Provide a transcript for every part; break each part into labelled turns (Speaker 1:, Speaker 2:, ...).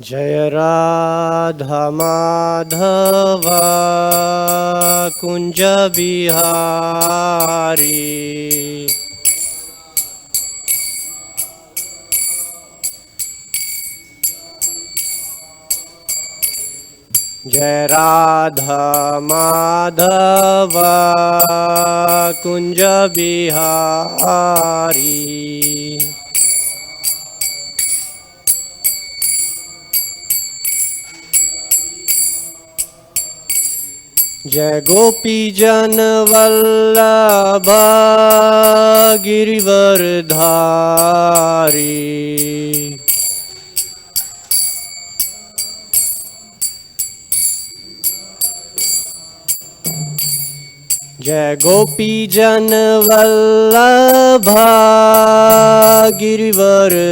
Speaker 1: जय राधा माधव कुंज बिहारी। जय राधा माधव कुंज बिहारी। जय गोपी जन वल्लभ गिरिवरधारी। जय गोपी जन वल्लभ गिरिवरधारी।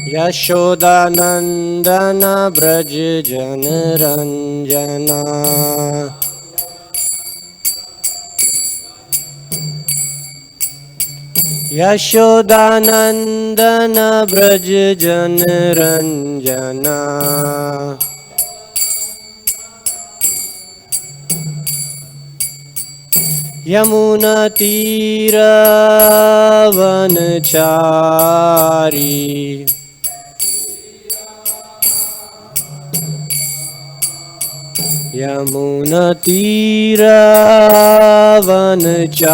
Speaker 1: यशोदानंदन ब्रज जन रंजना। यशोदानंदन ब्रज जन रंजना। यमुना तीर वनचारी। यमुना तीर वनचारी।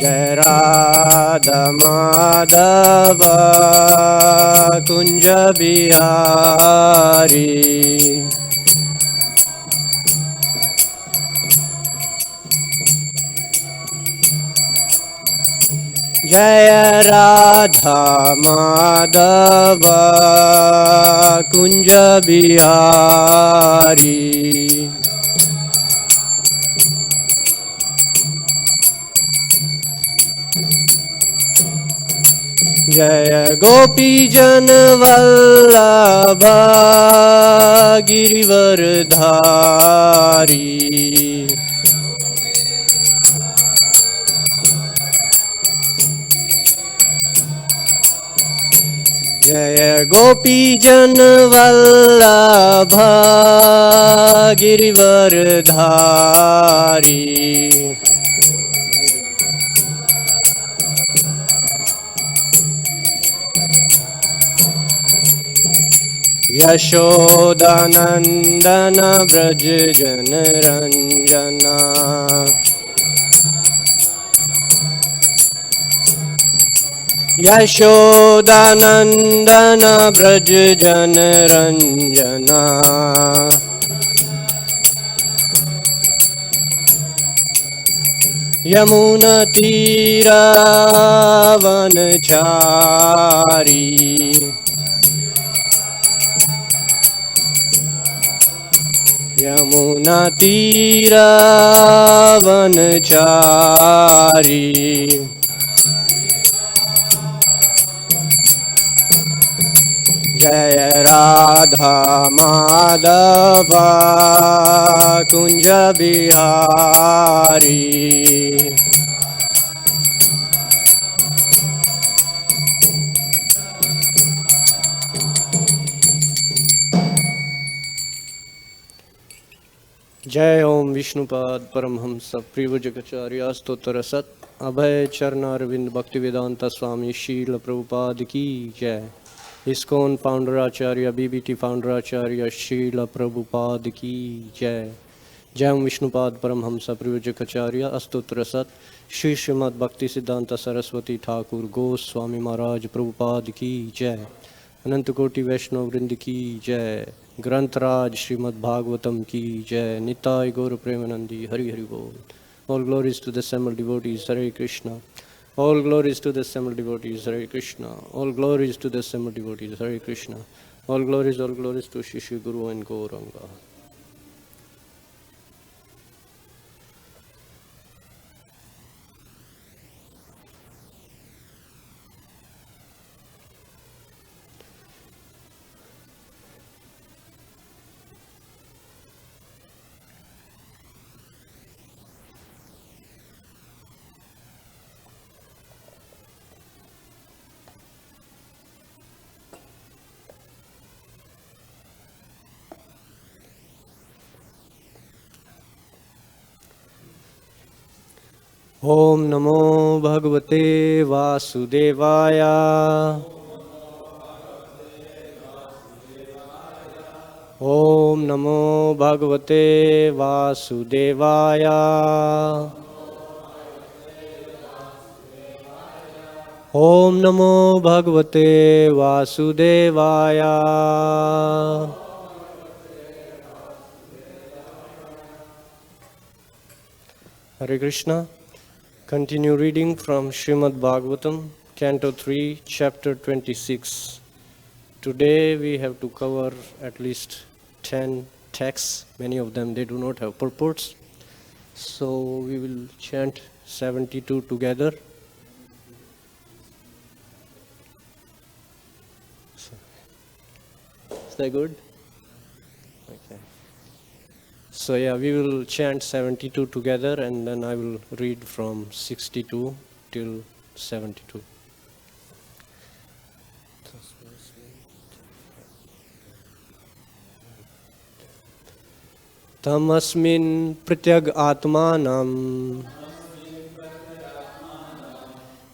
Speaker 1: जय राधा माधव कुंज बिहारी। जय राधा माधव कुंज बिहारी। जय गोपी जन वल्लभ गिरिवरधारी। जय गोपी जन वल्लभ गिरिवरधारी। यशोदानंदन ब्रज जन रंजना। यशोदानंदन ब्रज जन रंजना। यमुना तीर वनचारी। यमुना तीर वनचारी। जय राधा माधव कुंज बिहारी। जय ओम विष्णुपाद परमहंस प्रिव्रजकाचार्य स्तोत्र सत अभय चरणारविंद भक्ति वेदांत स्वामी शील प्रभुपाद की जय। इस्कॉन फाउंडर आचार्य बीबीटी फाउंडर आचार्य शील प्रभुपाद की जय। जय ओम विष्णुपाद परमहंस प्रिव्रजकाचार्य स्तोत्र सत श्री श्रीमद् भक्ति सिद्धांत सरस्वती ठाकुर गोस्वामी महाराज प्रभुपाद की जय। अनंत कोटि वैष्णव वृंद की जय। ग्रंथराज श्रीमद् भागवतम की जय। निताय गौर प्रेमानंदी हरि हरि बोल। All glories to the assembled devotees, Hare Krishna. All glories to the assembled devotees, Hare Krishna. All glories to the assembled devotees, Hare Krishna. All glories to Shri Guru and Gauranga. ओम नमो भगवते वासुदेवाय। ओम नमो भगवते वासुदेवाय। ओम नमो भगवते वासुदेवाय। Hare Krishna. Continue reading from Srimad Bhagavatam, Canto 3, Chapter 26. Today we have to cover at least 10 texts. Many of them they do not have purports. So we will chant 72 together. Is that good? Okay. So yeah, we will chant 72 together and then I will read from 62 till 72. तमस्मिन् प्रत्यग आत्मानं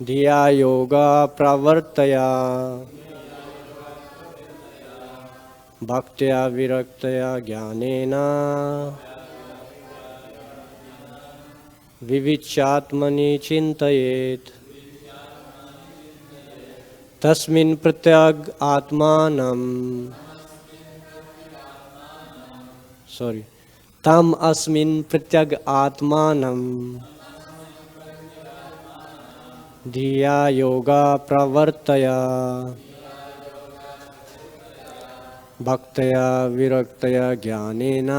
Speaker 1: धिया योगा प्रवर्तया भक्त्या विरक्तया ज्ञानेन विविच्यात्मनि चिन्तयेत् तस्मिन् प्रत्यग आत्मानं तम अस्मिन् प्रत्यग आत्मानं धिया योगा प्रवर्तया भक्तया विरक्तया ज्ञानेन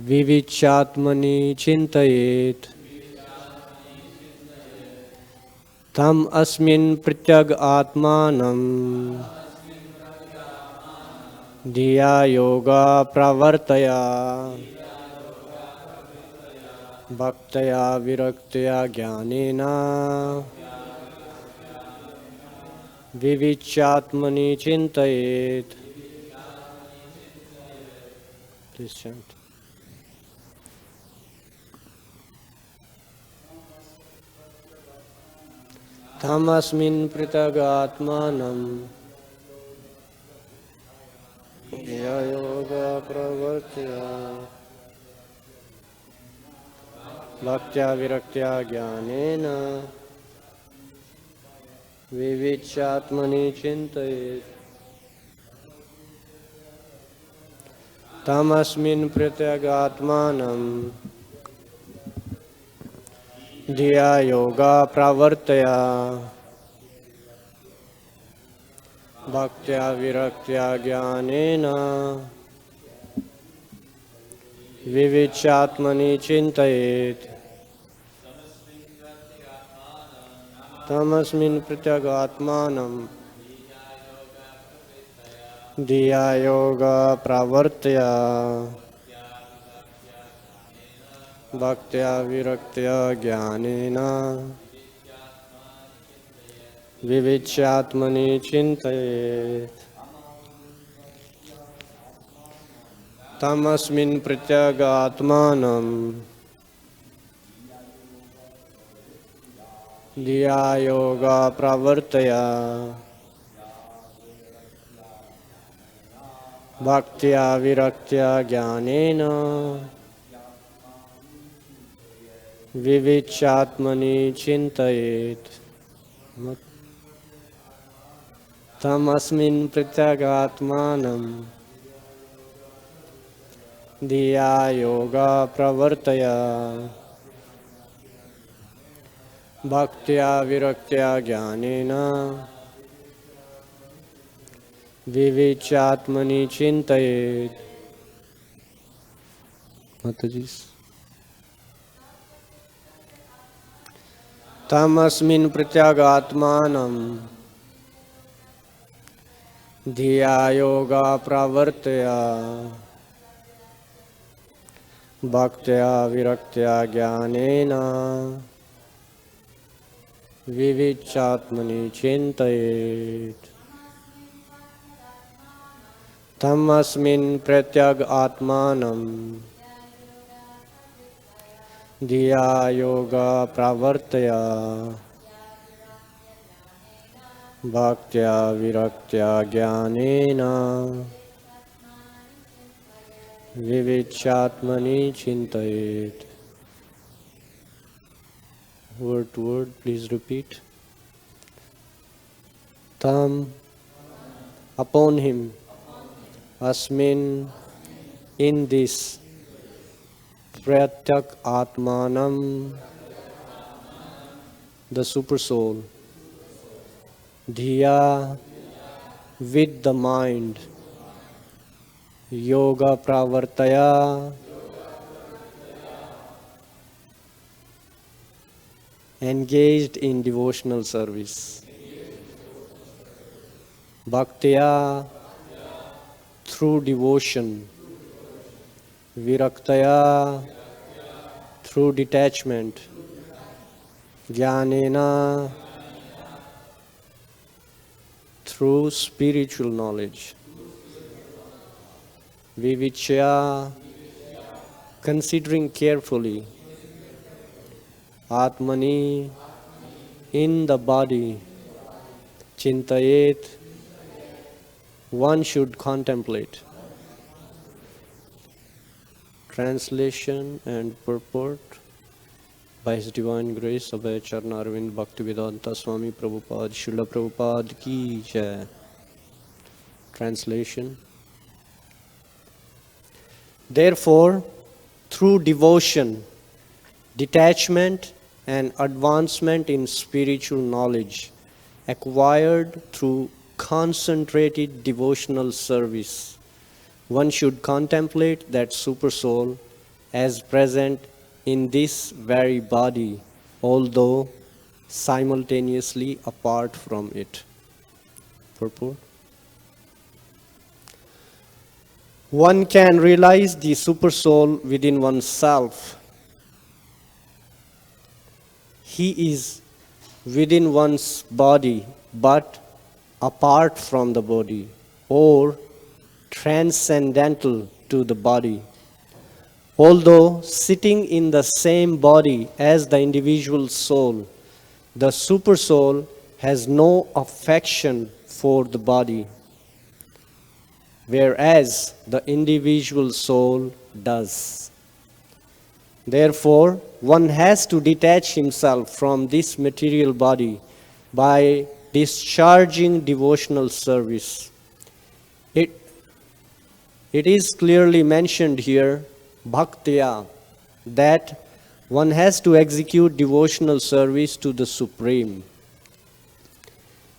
Speaker 1: विविच्यात्मनि चिन्तयेत् तम अस्मिन् प्रत्यग आत्मानं धिया योगा प्रवर्तया भक्तया विरक्तया ज्ञानेन विविच्यात्मनि चिन्तयेत्. Please chant. तमस्मिन् पृथग् आत्मानं धिया योगा प्रवर्तया भक्त्या विरक्त्या ज्ञानेन विविच्यात्मनि चिन्तयेत् तमस्मिन् प्रत्यग आत्मानं धिया योगा प्रवर्तया भक्त्या विरक्त्या ज्ञानेन विविच्यात्मनि चिन्तयेत् तमस्मिन् प्रत्यग आत्मानं धिया योगा प्रवर्तया भक्त्या विरक्त्या ज्ञानेन विविच्यात्मनि चिन्तयेत् तमस्मिन् प्रत्यग आत्मानं धिया योगा प्रवर्तया भक्त्या विरक्त्या ज्ञानेन विविच्यात्मनि चिन्तयेत् तमस्मिन् प्रत्यग आत्मानं धिया योगा प्रवर्तया भक्त्या विरक्त्या ज्ञानेन विविच्यात्मनि चिन्तयेत्. माताजी. तमस्मिन् प्रत्यग आत्मानं धिया योगा प्रवर्तया भक्त्या विरक्त्या ज्ञानेन विविच्यात्मनि चिन्तयेत् तमस्मिन् प्रत्यग आत्मानं धिया योगा प्रावर्तया भक्त्या विरक्त्या ज्ञानेन विविच्यात्मनि चिन्तयेत्. Word to word, please repeat. Tam, upon him, asmin, in this, pratyak atmanam, the super soul, dhiya, with the mind, yoga pravartaya, engaged in devotional service, bhaktya, through devotion, viraktaya, through detachment, jnanena, through spiritual knowledge, vivichya, considering carefully, atmani, in the body, chintayet, one should contemplate. Translation and purport by His Divine Grace Abhay Charnarvind Bhaktivedanta Swami Prabhupada Srila Prabhupada Ki Jai. Translation. Therefore, through devotion, detachment and advancement in spiritual knowledge acquired through concentrated devotional service, one should contemplate that super soul as present in this very body, although simultaneously apart from it. Purport. One can realize the super soul within oneself. He is within one's body, but apart from the body, or transcendental to the body. Although sitting in the same body as the individual soul, the super soul has no affection for the body, whereas the individual soul does. Therefore, one has to detach himself from this material body by discharging devotional service. It is clearly mentioned here, bhaktya, that one has to execute devotional service to the Supreme.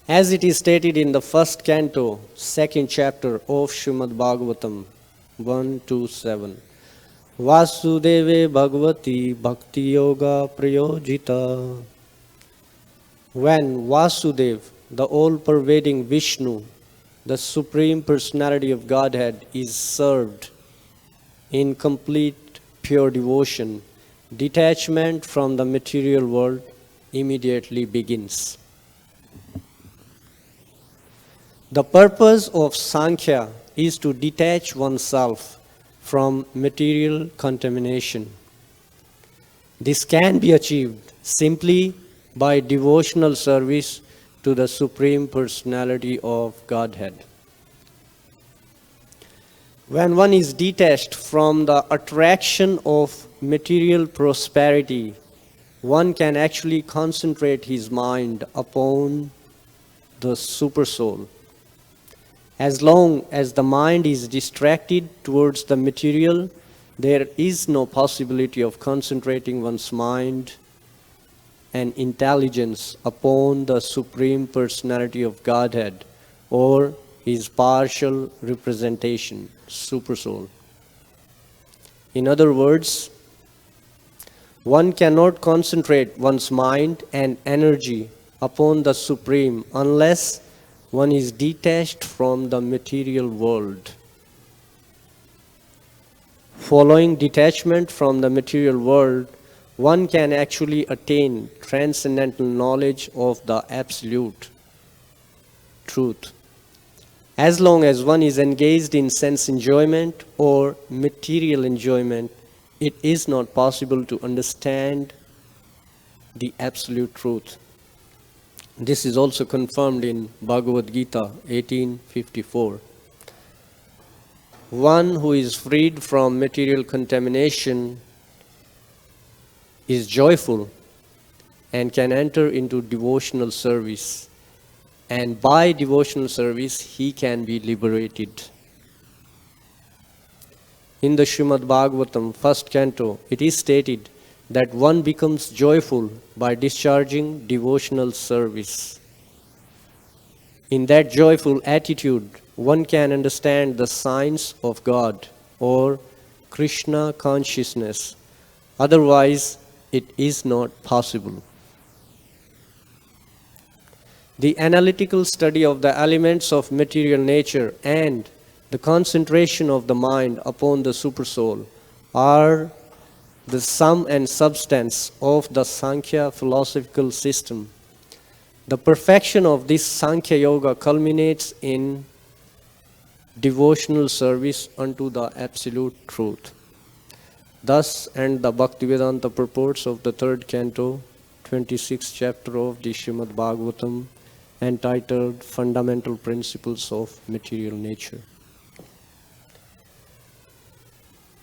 Speaker 1: As it is stated in the first canto, second chapter of Srimad Bhagavatam 1-7. Vasudeve Bhagavati Bhakti Yoga Prayojita. When Vasudev, the all-pervading Vishnu, the Supreme Personality of Godhead, is served in complete pure devotion, detachment from the material world immediately begins. The purpose of Sankhya is to detach oneself from material contamination. This can be achieved simply by devotional service to the Supreme Personality of Godhead. When one is detached from the attraction of material prosperity, one can actually concentrate his mind upon the super soul. As long as the mind is distracted towards the material, there is no possibility of concentrating one's mind and intelligence upon the Supreme Personality of Godhead or His partial representation, Super Soul. In other words, one cannot concentrate one's mind and energy upon the Supreme unless one is detached from the material world. Following detachment from the material world, one can actually attain transcendental knowledge of the absolute truth. As long as one is engaged in sense enjoyment or material enjoyment, it is not possible to understand the absolute truth. This is also confirmed in Bhagavad Gita 18:54. One who is freed from material contamination is joyful and can enter into devotional service. And by devotional service, he can be liberated. In the Srimad Bhagavatam, first canto, it is stated that one becomes joyful by discharging devotional service. In that joyful attitude, one can understand the signs of God or Krishna consciousness. Otherwise, it is not possible. The analytical study of the elements of material nature and the concentration of the mind upon the Supersoul are the sum and substance of the Sankhya philosophical system. The perfection of this Sankhya Yoga culminates in devotional service unto the Absolute Truth. Thus end the Bhaktivedanta purports of the third canto, 26th chapter of the Srimad Bhagavatam, entitled Fundamental Principles of Material Nature.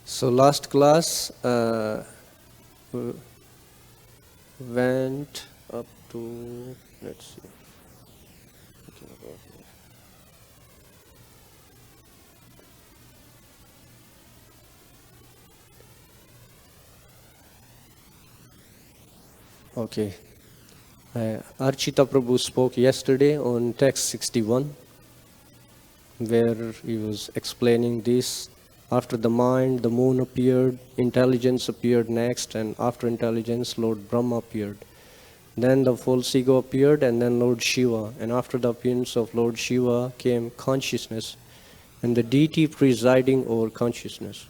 Speaker 1: So last class went up to, let's see. Okay. Archita Prabhu spoke yesterday on text 61, where he was explaining this. After the mind, the moon appeared, intelligence appeared next, and after intelligence, Lord Brahma appeared. Then the false ego appeared, and then Lord Shiva. And after the appearance of Lord Shiva came consciousness, and the deity presiding over consciousness.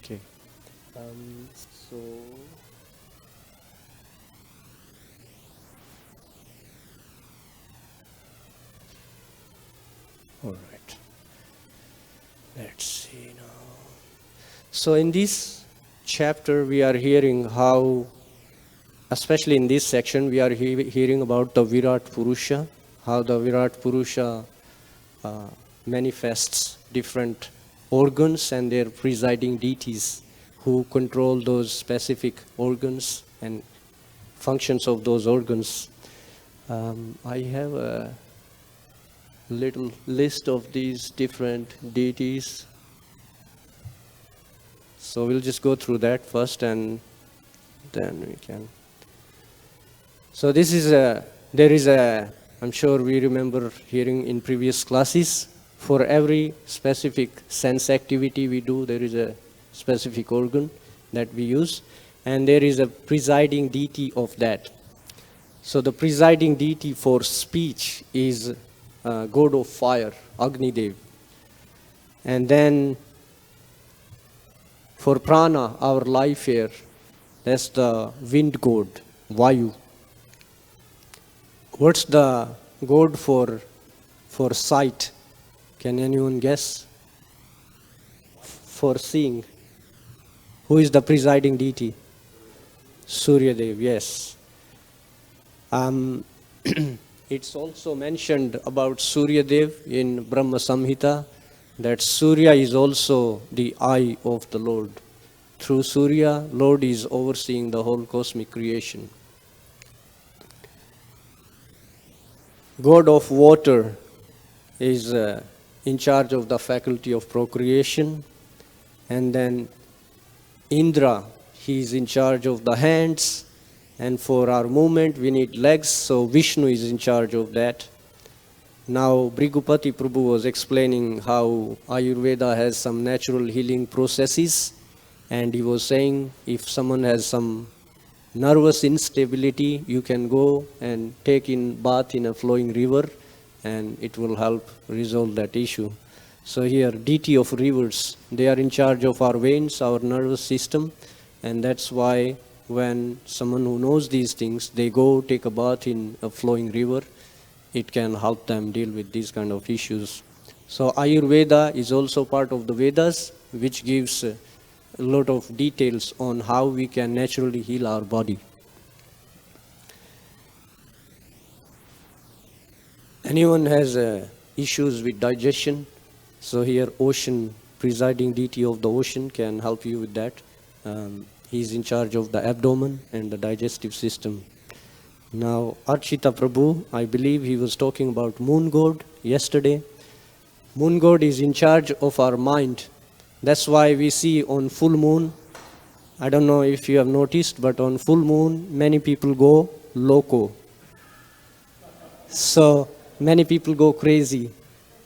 Speaker 1: Okay. So all right. Let's see now. So in this chapter, we are hearing how, especially in this section, we are hearing about the Virat Purusha, how the Virat Purusha manifests different organs and their presiding deities who control those specific organs and functions of those organs. I have a little list of these different deities. So we'll just go through that first and then we can. So this is I'm sure we remember hearing in previous classes, for every specific sense activity we do, there is a specific organ that we use, and there is a presiding deity of that. So the presiding deity for speech is god of fire, Agni Dev. And then for prana, our life air, that's the wind god, Vayu. What's the god for sight? Can anyone guess? For seeing. Who is the presiding deity? Surya Dev, yes. It's also mentioned about Surya Dev in Brahma Samhita that Surya is also the eye of the Lord. Through Surya, Lord is overseeing the whole cosmic creation. God of water is in charge of the faculty of procreation. And then Indra, he is in charge of the hands. And for our movement, we need legs, so Vishnu is in charge of that. Now, Bhrigupati Prabhu was explaining how Ayurveda has some natural healing processes. And he was saying if someone has some nervous instability, you can go and take in bath in a flowing river and it will help resolve that issue. So here, deity of rivers, they are in charge of our veins, our nervous system, and that's why when someone who knows these things, they go take a bath in a flowing river, it can help them deal with these kind of issues. So Ayurveda is also part of the Vedas, which gives a lot of details on how we can naturally heal our body. Anyone has issues with digestion? So here, ocean, presiding deity of the ocean can help you with that. He's in charge of the abdomen and the digestive system. Now, Archita Prabhu, I believe he was talking about moon god yesterday. Moon god is in charge of our mind. That's why we see on full moon, I don't know if you have noticed, but on full moon, many people go loco. So, many people go crazy.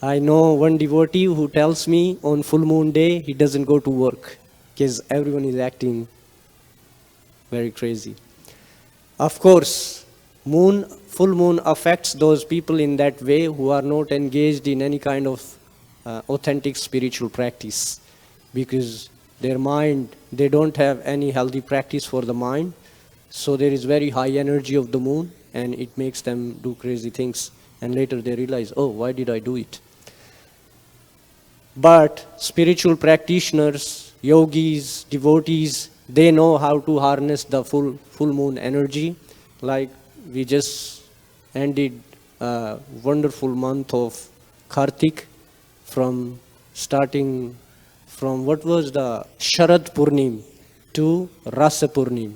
Speaker 1: I know one devotee who tells me on full moon day, he doesn't go to work because everyone is acting very crazy. Of course, full moon affects those people in that way who are not engaged in any kind of authentic spiritual practice, because their mind, they don't have any healthy practice for the mind, so there is very high energy of the moon and it makes them do crazy things, and later they realize, oh, why did I do it? But spiritual practitioners, yogis, devotees, they know how to harness the full moon energy. Like we just ended a wonderful month of Kartik, starting from what was the Sharad Purnim to Rasa Purnim.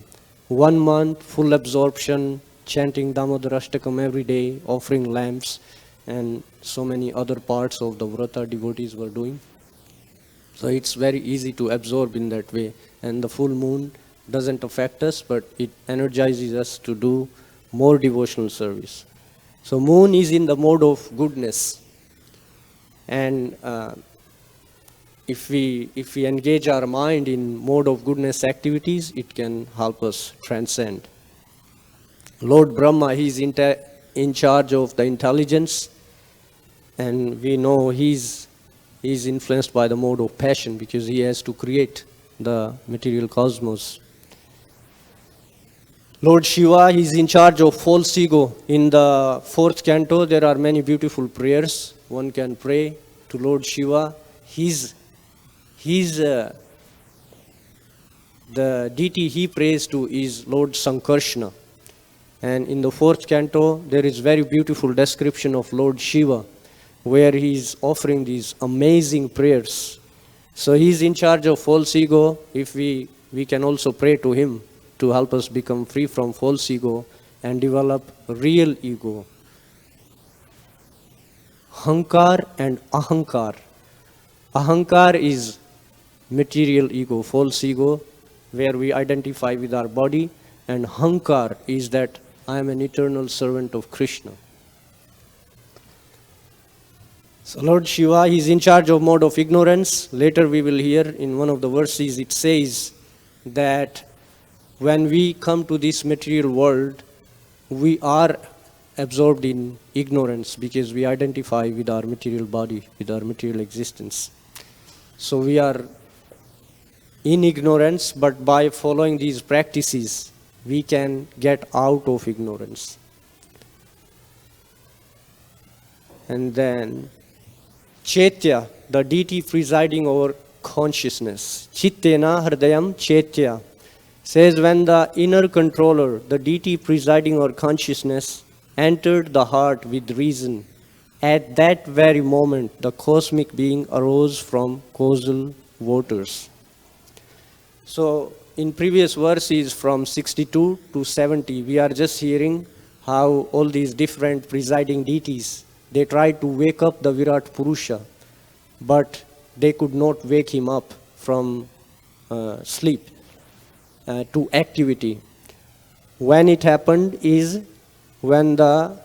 Speaker 1: 1 month, full absorption, chanting Damodarashtakam every day, offering lamps, and so many other parts of the Vrata devotees were doing. So it's very easy to absorb in that way. And the full moon doesn't affect us, but it energizes us to do more devotional service. So moon is in the mode of goodness. And if we engage our mind in mode of goodness activities, it can help us transcend. Lord Brahma, he's in charge of the intelligence, and we know he's influenced by the mode of passion because he has to create the material cosmos. Lord Shiva, he's in charge of false ego. In the 4th canto, there are many beautiful prayers. One can pray to Lord Shiva. He's the deity he prays to is Lord Sankarshana. And in the 4th canto, there is very beautiful description of Lord Shiva, where he is offering these amazing prayers. So he's in charge of false ego. If we can also pray to him to help us become free from false ego and develop real ego. Hankar and Ahankar. Ahankar is material ego, false ego, where we identify with our body, and Hankar is that I am an eternal servant of Krishna. So Lord Shiva, he is in charge of mode of ignorance. Later we will hear in one of the verses it says that when we come to this material world, we are absorbed in ignorance because we identify with our material body, with our material existence. So we are in ignorance, but by following these practices, we can get out of ignorance. And then Chaitya, the deity presiding over consciousness. Chittena hridayam chaitya says when the inner controller, the deity presiding over consciousness, entered the heart with reason, at that very moment the cosmic being arose from causal waters. So in previous verses from 62 to 70, we are just hearing how all these different presiding deities, they tried to wake up the Virat Purusha, but they could not wake him up from sleep to activity. When it happened is when the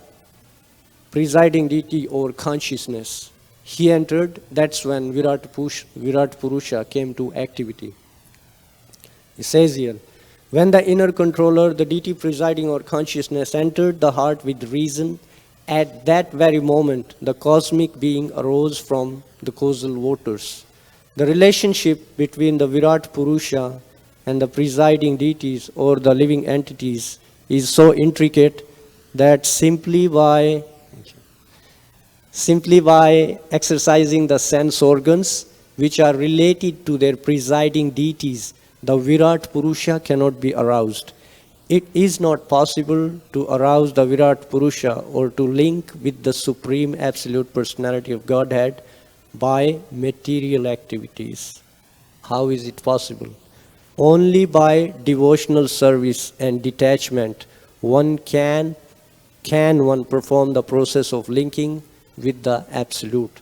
Speaker 1: presiding deity or consciousness, he entered, that's when Virat Purusha came to activity. It says here, when the inner controller, the deity presiding over consciousness, entered the heart with reason, At that very moment, the cosmic being arose from the causal waters. The relationship between the Virat Purusha and the presiding deities or the living entities is so intricate that simply by exercising the sense organs which are related to their presiding deities, the Virat Purusha cannot be aroused. It is not possible to arouse the Virat Purusha or to link with the Supreme Absolute Personality of Godhead by material activities. How is it possible? Only by devotional service and detachment can one perform the process of linking with the Absolute.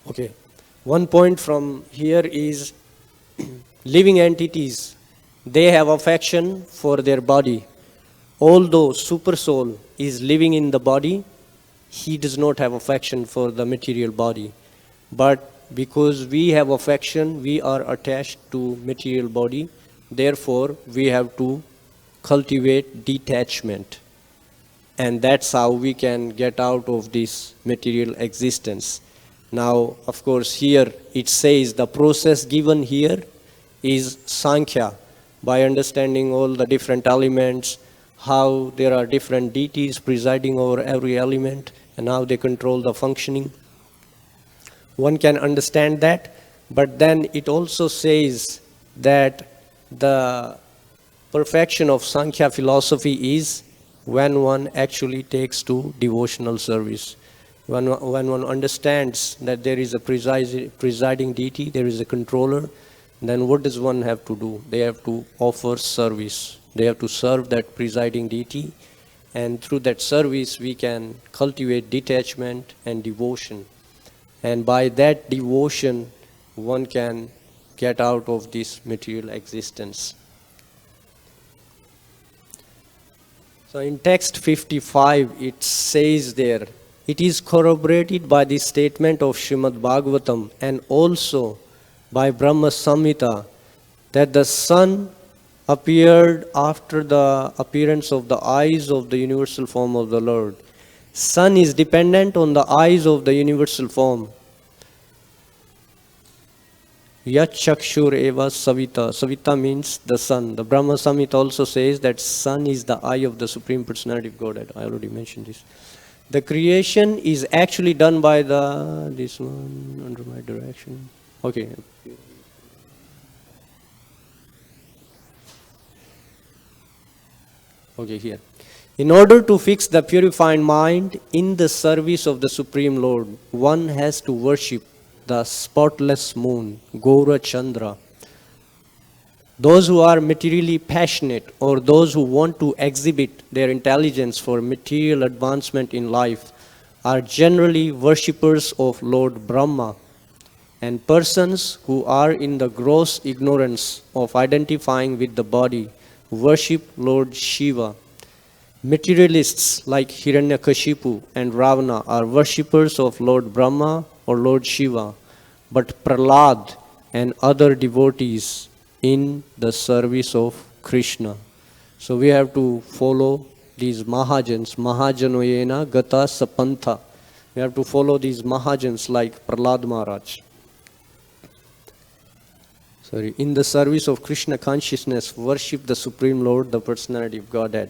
Speaker 1: Okay. One point from here is living entities, they have affection for their body. Although super soul is living in the body, he does not have affection for the material body. But because we have affection, we are attached to material body, therefore we have to cultivate detachment. And that's how we can get out of this material existence. Now, of course, here it says the process given here is Sankhya, by understanding all the different elements, how there are different deities presiding over every element, and how they control the functioning. One can understand that, but then it also says that the perfection of Sankhya philosophy is when one actually takes to devotional service. When one understands that there is a presiding deity, there is a controller, then what does one have to do? They have to offer service. They have to serve that presiding deity, and through that service we can cultivate detachment and devotion. And by that devotion, one can get out of this material existence. So in text 55, it says there, it is corroborated by the statement of Srimad Bhagavatam and also by Brahma Samhita that the sun appeared after the appearance of the eyes of the universal form of the Lord. Sun is dependent on the eyes of the universal form. Yat Chakshur Eva Savita. Savita means the sun. The Brahma Samhita also says that sun is the eye of the Supreme Personality of Godhead. I already mentioned this. The creation is actually done by this one under my direction. Okay. Okay, here. In order to fix the purified mind in the service of the Supreme Lord, one has to worship the spotless moon, Gaura Chandra. Those who are materially passionate or those who want to exhibit their intelligence for material advancement in life are generally worshippers of Lord Brahma, and persons who are in the gross ignorance of identifying with the body worship Lord Shiva. Materialists like Hiranyakashipu and Ravana are worshippers of Lord Brahma or Lord Shiva, but Prahlad and other devotees in the service of Krishna. So we have to follow these Mahajans, Mahajanoyena Gata Sapantha. We have to follow these Mahajans like Prahlad Maharaj. In the service of Krishna consciousness, worship the Supreme Lord, the Personality of Godhead.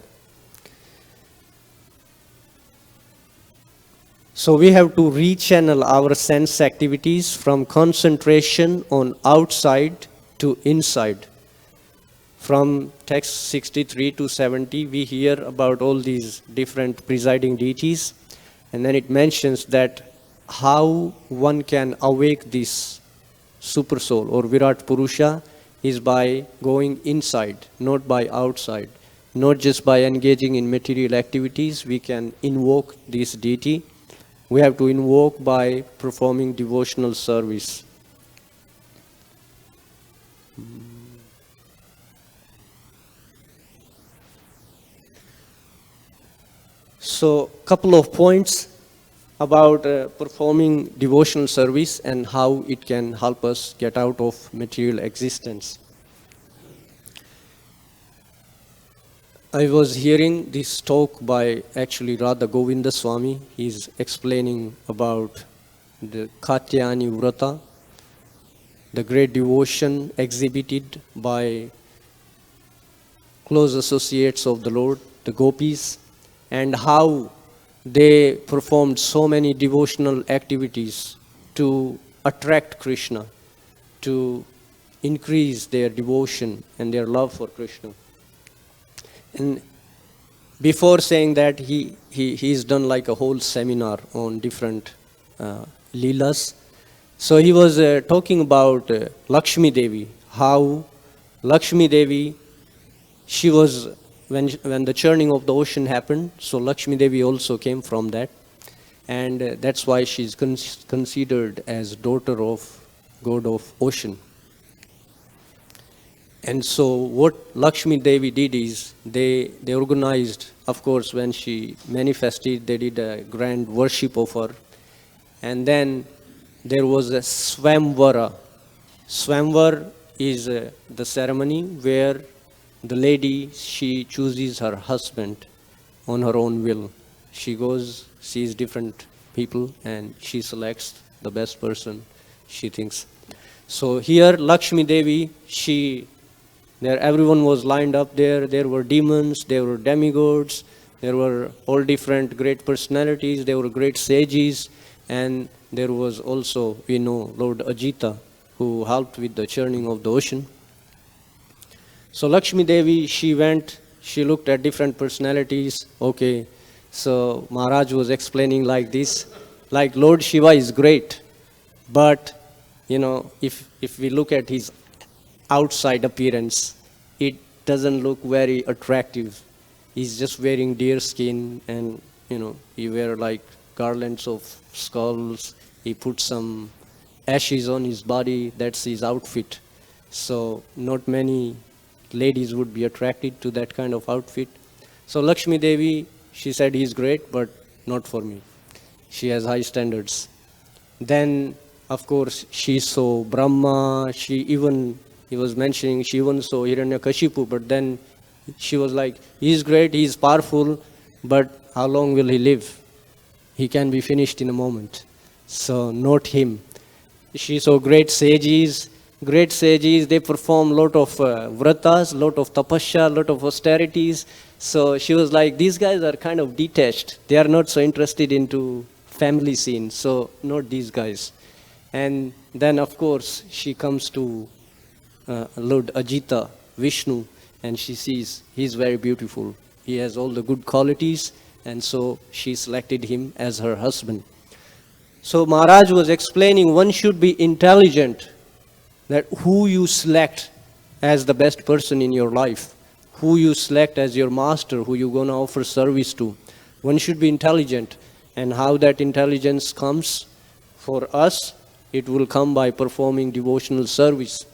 Speaker 1: So we have to rechannel our sense activities from concentration on outside to inside. From text 63 to 70, we hear about all these different presiding deities, and then it mentions that how one can awake this super soul or Virat Purusha is by going inside, not by outside. Not just by engaging in material activities, we can invoke this deity. We have to invoke by performing devotional service. So, couple of points about performing devotional service and how it can help us get out of material existence. I was hearing this talk by actually Radha Govinda Swami. He's explaining about the Katyayani Vrata, the great devotion exhibited by close associates of the Lord, the gopis, and how they performed so many devotional activities to attract Krishna, to increase their devotion and their love for Krishna. And before saying that, he's done like a whole seminar on different leelas. So he was talking about Lakshmi Devi, how Lakshmi Devi, she was, when the churning of the ocean happened, so Lakshmi Devi also came from that. And that's why she's considered as daughter of God of ocean. And so what Lakshmi Devi did is, they organized, of course, when she manifested, they did a grand worship of her. And then there was a Swamvara. Swamvar is the ceremony where the lady, she chooses her husband on her own will. She goes, sees different people, and she selects the best person she thinks. So here Lakshmi Devi, there everyone was lined up there. There were demons, there were demigods, there were all different great personalities, there were great sages, and there was also, we know, Lord Ajita, who helped with the churning of the ocean. So Lakshmi Devi, she went, she looked at different personalities. Okay, so Maharaj was explaining like this, like Lord Shiva is great, but if we look at his outside appearance, it doesn't look very attractive. He's just wearing deer skin, and he wear like garlands of skulls. He put some ashes on his body. That's his outfit. So not many ladies would be attracted to that kind of outfit. So Lakshmi Devi, she said, he's great, but not for me. She has high standards. Then, of course, she saw Brahma. He was mentioning, she even saw Hiranyakashipu, but then she was like, he's great, he's powerful, but how long will he live? He can be finished in a moment. So not him. She saw great sages. Great sages, they perform lot of vratas, lot of tapasya, lot of austerities. So she was like, these guys are kind of detached. They are not so interested into family scene. So not these guys. And then, of course, she comes to Lord Ajita, Vishnu, and she sees he's very beautiful. He has all the good qualities, and so she selected him as her husband. So Maharaj was explaining, one should be intelligent, that who you select as the best person in your life, who you select as your master, who you're going to offer service to. One should be intelligent. And how that intelligence comes for us, it will come by performing devotional service.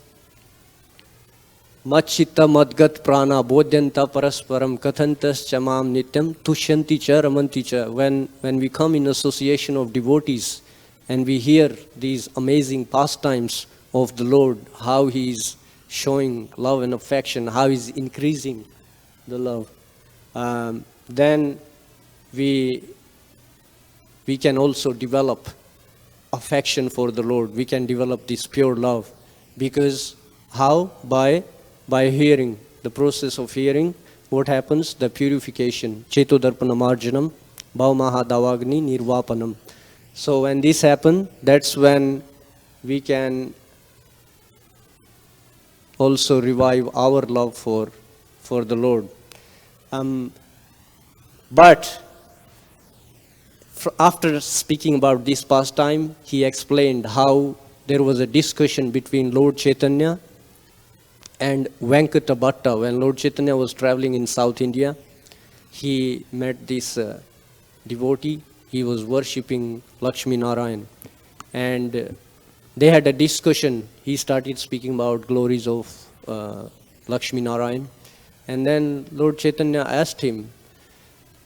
Speaker 1: Machchitta madgat prana bodhyanta parasparam kathantas chamam nityam tushyanti cha ramanti cha. When we come in association of devotees and we hear these amazing pastimes of the Lord, how he is showing love and affection, how he is increasing the love, then we can also develop affection for the Lord. We can develop this pure love. Because how? By hearing. The process of hearing, what happens? The purification. Chetodarpana marjanam, bhavamaha davagni nirvapanam. So when this happens, that's when we can also revive our love for the Lord. But after speaking about this pastime, he explained how there was a discussion between Lord Chaitanya and Venkata Bhatta. When Lord Chaitanya was traveling in South India, he met this devotee. He was worshipping Lakshmi Narayan. And they had a discussion. He started speaking about glories of Lakshmi Narayan. And then Lord Chaitanya asked him,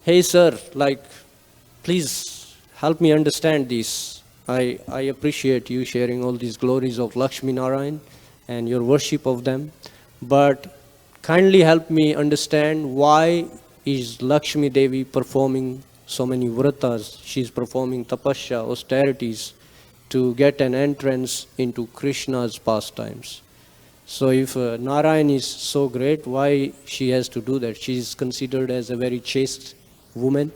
Speaker 1: hey sir, please help me understand this. I appreciate you sharing all these glories of Lakshmi Narayan and your worship of them. But kindly help me understand why is Lakshmi Devi performing so many vratas. She's performing tapasya, austerities, to get an entrance into Krishna's pastimes. So if Narayan is so great, why she has to do that? She is considered as a very chaste woman,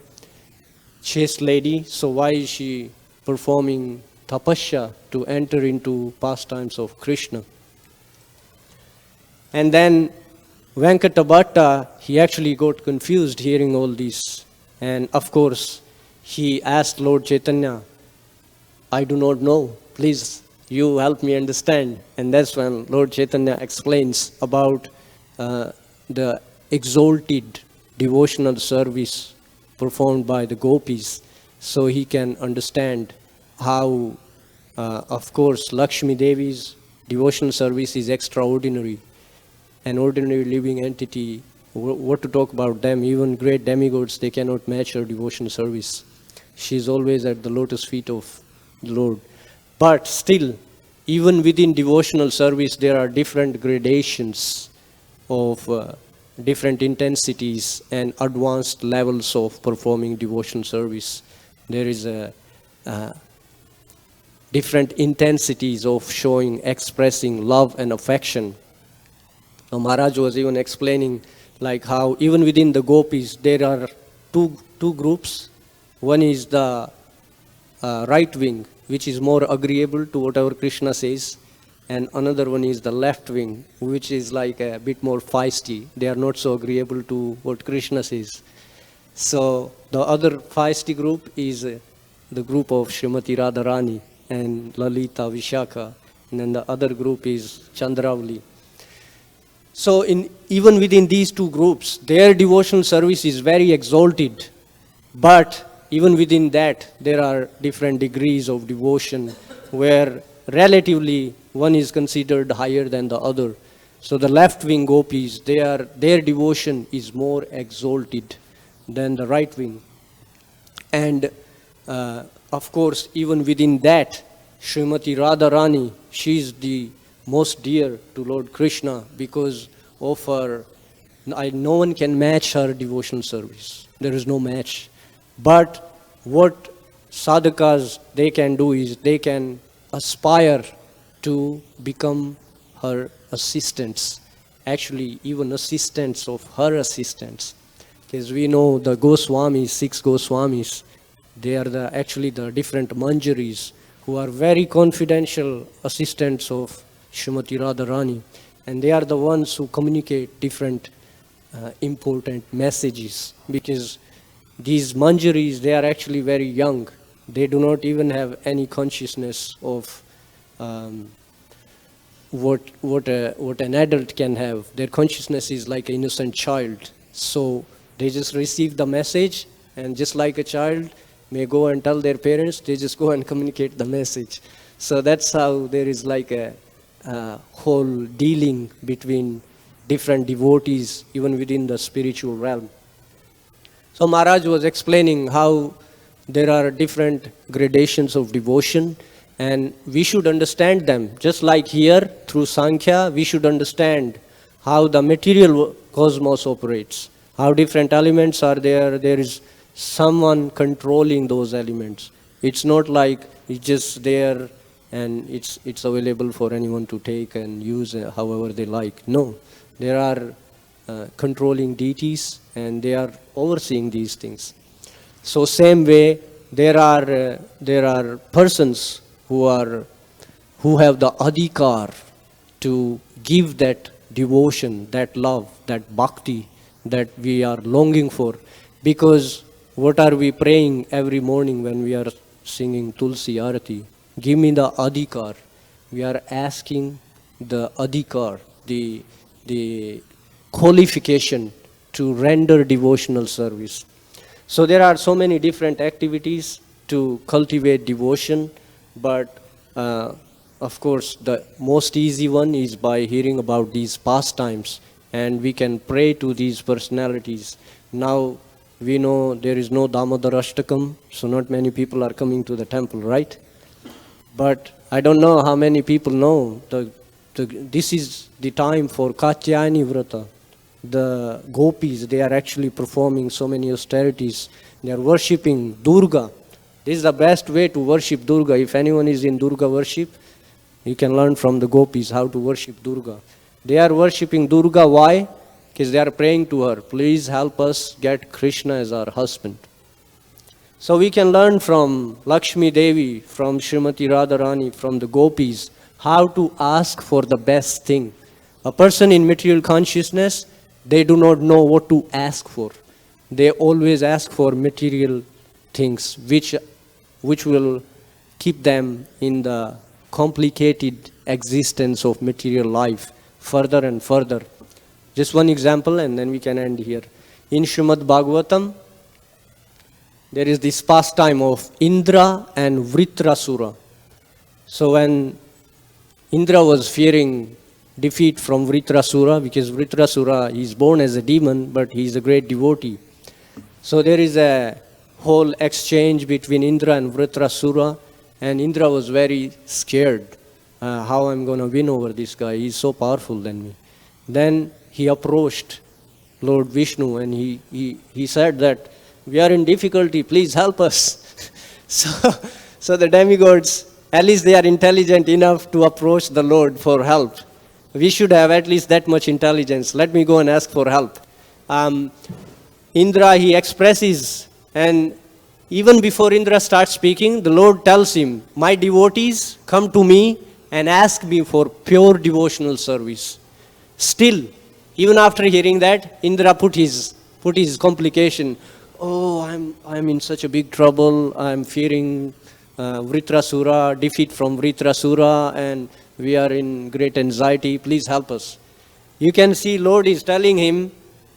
Speaker 1: chaste lady. So why is she performing tapasya to enter into pastimes of Krishna? And then Venkatabhatta, he actually got confused hearing all this. And of course, he asked Lord Chaitanya, I do not know, please you help me understand. And that's when Lord Chaitanya explains about the exalted devotional service performed by the gopis, so he can understand how, of course, Lakshmi Devi's devotional service is extraordinary. An ordinary living entity, what to talk about them, even great demigods, they cannot match her devotional service. She is always at the lotus feet of the Lord. But still, even within devotional service, there are different gradations of different intensities and advanced levels of performing devotional service. There is different intensities of showing, expressing love and affection. Now, Maharaj was even explaining like how even within the gopis there are two groups. One is the right wing, which is more agreeable to whatever Krishna says, and another one is the left wing, which is like a bit more feisty. They are not so agreeable to what Krishna says. So the other feisty group is the group of Srimati Radharani and Lalita Vishakha, and then the other group is Chandravali. So even within these two groups, their devotional service is very exalted. But even within that, there are different degrees of devotion where relatively one is considered higher than the other. So the left-wing gopis, their devotion is more exalted than the right wing. And of course, even within that, Srimati Radharani, she is the most dear to Lord Krishna because of her, no one can match her devotional service. There is no match. But what sadhakas they can do is they can aspire to become her assistants, actually even assistants of her assistants. Because we know the Goswamis, 6 Goswamis, they are actually the different manjaris who are very confidential assistants of Srimati Radharani, and they are the ones who communicate different important messages, because these manjaris, they are actually very young. They do not even have any consciousness of what an adult can have. Their consciousness is like an innocent child. So they just receive the message, and just like a child may go and tell their parents, they just go and communicate the message. So that's how there is like a whole dealing between different devotees, even within the spiritual realm. So Maharaj was explaining how there are different gradations of devotion, and we should understand them. Just like here, through Sankhya, we should understand how the material cosmos operates, how different elements are there. There is someone controlling those elements. It's not like it's just there and it's available for anyone to take and use however they like. No, there are controlling deities, and they are overseeing these things. So same way, there are persons who have the adhikar to give that devotion, that love, that bhakti that we are longing for. Because what are we praying every morning when we are singing Tulsi Arati? Give me the adhikar. We are asking the adhikar, the qualification to render devotional service. So there are so many different activities to cultivate devotion, but of course the most easy one is by hearing about these pastimes, and we can pray to these personalities. Now we know there is no Damodar Ashtakam, so not many people are coming to the temple, right? But I don't know how many people know this is the time for Katyayani Vrata. the gopis, they are actually performing so many austerities. They are worshipping Durga. This is the best way to worship Durga. If anyone is in Durga worship, you can learn from the gopis how to worship Durga. They are worshipping Durga. Why? Because they are praying to her, please help us get Krishna as our husband. So we can learn from Lakshmi Devi, from Srimati Radharani, from the gopis, how to ask for the best thing. A person in material consciousness, they do not know what to ask for. They always ask for material things, which will keep them in the complicated existence of material life further and further. Just one example and then we can end here. In Srimad Bhagavatam, there is this pastime of Indra and Vritrasura. So when Indra was fearing defeat from Vritrasura, because Vritrasura is born as a demon, but he is a great devotee. So there is a whole exchange between Indra and Vritrasura, and Indra was very scared. How I'm going to win over this guy? He's so powerful than me. Then he approached Lord Vishnu and he said that we are in difficulty, please help us. So the demigods, at least they are intelligent enough to approach the Lord for help. We should have at least that much intelligence. Let me go and ask for help. Indra, he expresses, and even before Indra starts speaking, the Lord tells him, my devotees come to me and ask me for pure devotional service. Still, even after hearing that, Indra put his complication. Oh, I'm in such a big trouble. I'm fearing Vritrasura, defeat from Vritrasura, and we are in great anxiety. Please help us. You can see Lord is telling him,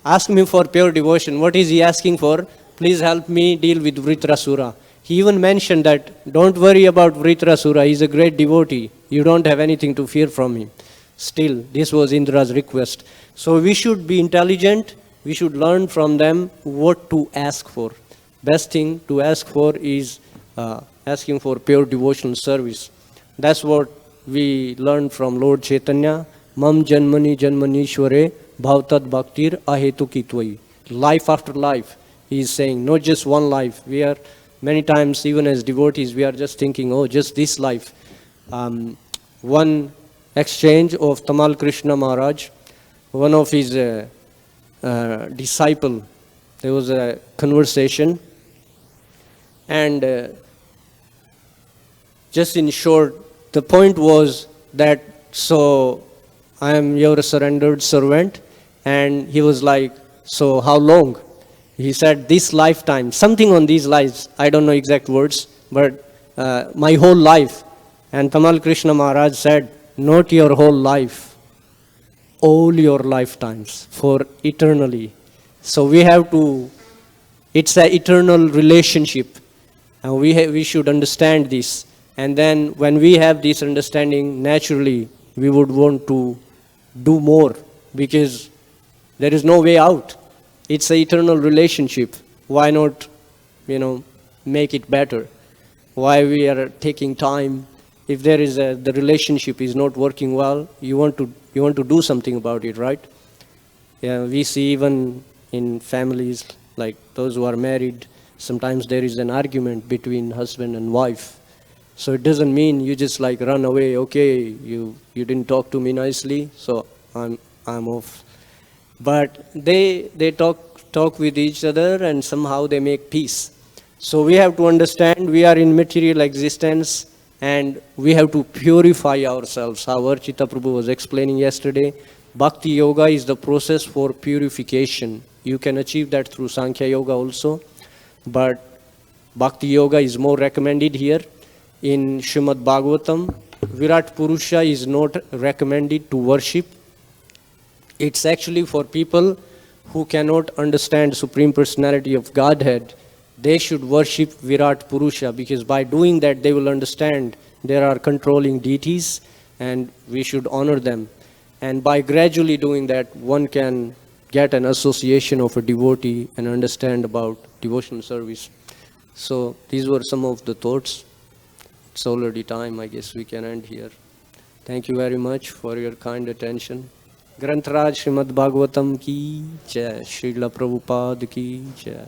Speaker 1: ask me for pure devotion. What is he asking for? Please help me deal with Vritrasura. He even mentioned that, don't worry about Vritrasura. He's a great devotee. You don't have anything to fear from him. Still, this was Indra's request. So we should be intelligent. We should learn from them what to ask for. Best thing to ask for is asking for pure devotional service. That's what we learned from Lord Chaitanya. Mam janmani janmanishware bhavtat bhaktir ahetuki tvai. Life after life, he is saying, not just one life. We are many times, even as devotees, we are just thinking, oh, just this life. One exchange of Tamal Krishna Maharaj, one of his disciple, there was a conversation, and just in short, the point was that, so I am your surrendered servant, and he was like, so how long? He said, this lifetime, something on these lines, I don't know exact words, but my whole life. And Tamal Krishna Maharaj said, not your whole life, all your lifetimes, for eternally. So we have to, it's an eternal relationship, and we should understand this. And then when we have this understanding, naturally, we would want to do more, because there is no way out. It's an eternal relationship. Why not, make it better? Why we are taking time? If there is the relationship is not working well, you want to do something about it, right? Yeah, we see even in families like those who are married, sometimes there is an argument between husband and wife. So it doesn't mean you just like run away. Okay, you didn't talk to me nicely, so I'm off. But they talk with each other and somehow they make peace. So we have to understand we are in material existence and we have to purify ourselves. How Archita Prabhu was explaining yesterday, Bhakti Yoga is the process for purification. You can achieve that through Sankhya Yoga also, but Bhakti Yoga is more recommended here. In Srimad Bhagavatam, Virat Purusha is not recommended to worship. It's actually for people who cannot understand Supreme Personality of Godhead. They should worship Virat Purusha, because by doing that they will understand there are controlling deities and we should honor them. And by gradually doing that, one can get an association of a devotee and understand about devotional service. So these were some of the thoughts. It's already time, I guess we can end here. Thank you very much for your kind attention. ग्रंथराज Shrimad Bhagavatam की जय। श्रील प्रभुपाद की जय।